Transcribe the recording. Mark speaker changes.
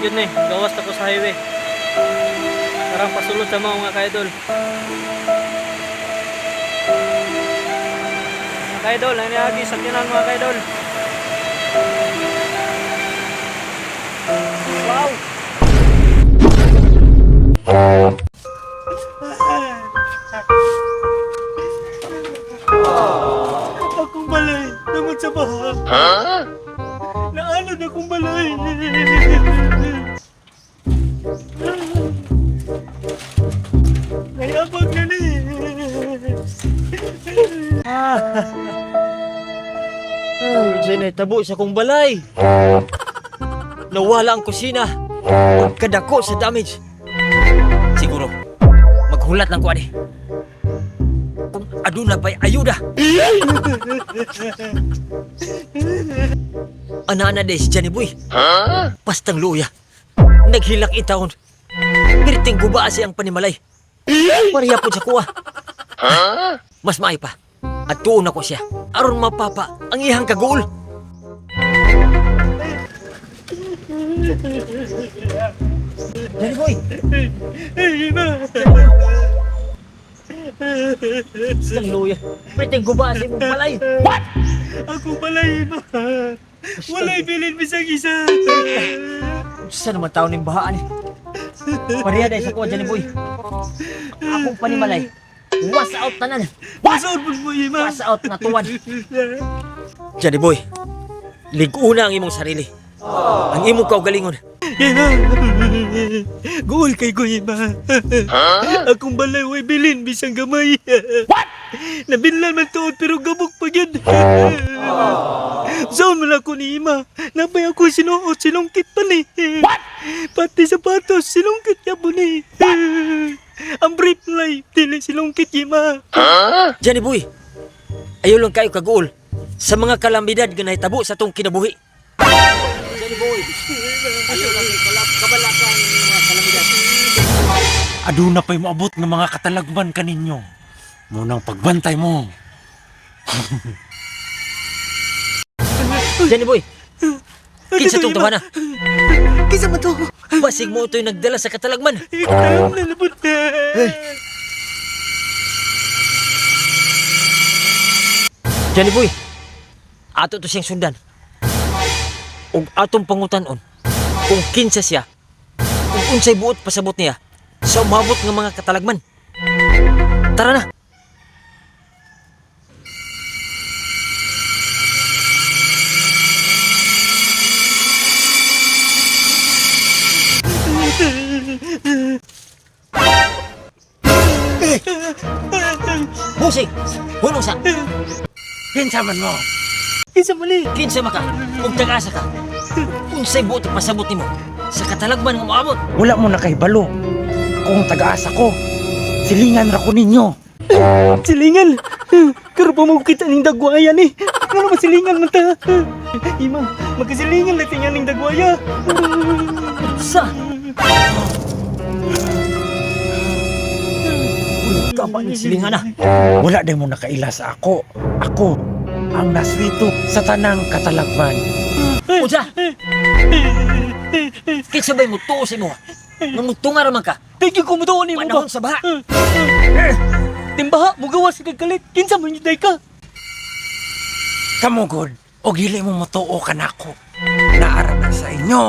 Speaker 1: yun eh. Gawas na ko sa highway. Parang pasulod sa mga kaidol. Mga kaidol, ano yung agi sa kinan mga kaidol? Wow!
Speaker 2: Akong balay, naman sa baha. Naalad akong balay. Nayabag na ni.
Speaker 3: Diyan ay tabo sa kong balay. Nawala ang kusina. Pagkadako sa damage. Siguro, maghulat lang ko ani. Kung aduna pa'y ayuda. Ana-ana day si Johnny Boy. Pastang luya. Naghilak itahon. Pirting guba siyang panimalay. Pariya po sa kuha. Mas maay pa. At tuon ako siya. Aron mapapa ang ihang kagool. Johnny Boy! Pastang luya. Pirting guba siyang palay. What?
Speaker 2: Akong balay ba? Walay bilin bisag isa.
Speaker 3: Saan naman tao ng bahaan eh? Pariya day sa kuha, Johnny Boy. Akong panimalay. Was out tanan.
Speaker 2: Basaon po mo, Ima.
Speaker 3: Was out na tuwan. Johnny Boy, liguna ang imong sarili. Ang imong kaugalingon.
Speaker 2: Ima. Goal kay ko, Ima. Akong balay way bilin bisang gamay. What? Nabinlan man tuod pero gabok pa yun. Saan mo na ako ni Ima? Napay ako sinuot, silungkit pa ni. What? Pati sapatos, silungkit niya po ni. Ang brief life, dili silungkit, Ima.
Speaker 3: Johnny Boy, ayaw lang kayo kagool sa mga kalambidad nga nahitabo sa tong kinabuhi. Johnny Boy, ayaw lang kabalakan ng mga kalambidad.
Speaker 4: Aduna pa'y maabot ng mga katalagman kaninyo. Munang pagbantay mo.
Speaker 3: Johnny Boy, kinsa tong tawana?
Speaker 2: Kisa mo to?
Speaker 3: Basig mo ito'y nagdala sa katalagman.
Speaker 2: Ikaw na labot na.
Speaker 3: Johnny Boy, ato to siyang sundan. Ug atong pangutanon kung kinsa siya, kung unsay buot pasabot niya sa umabot ng mga katalagman. Tara na. Busing, hulong sa.
Speaker 4: Kinsa man mo.
Speaker 2: Kisa mali.
Speaker 3: Kinsa maka, ug tagasa ka. Unsay buot pasabot nimo sa katalagman nga moabot.
Speaker 4: Wala mo na kay balo. Kung taga-asa ko, silingan ra ko ninyo.
Speaker 2: Silingan. Karo pa mo kita ning dagwaya ni. Ano masilingan man ta? Ima, magkasilingan na tingan ning dagwaya.
Speaker 3: Sa. Kapan ni silingan na.
Speaker 4: Wala din mo nakaila sa ako. Ako, ang naswito sa tanang katalagman.
Speaker 3: Unsa? Kinsa ba'y mo tuo sa imo? Namutunga raman ka.
Speaker 2: Thank you kumutuon ni mo ba?
Speaker 3: Panahon sa baha.
Speaker 2: Timbaha, mugawas ka kalit. Kinsa man yuday ka?
Speaker 4: Kamugod, o gili mo matuo ka na ako. Naara na sa inyo.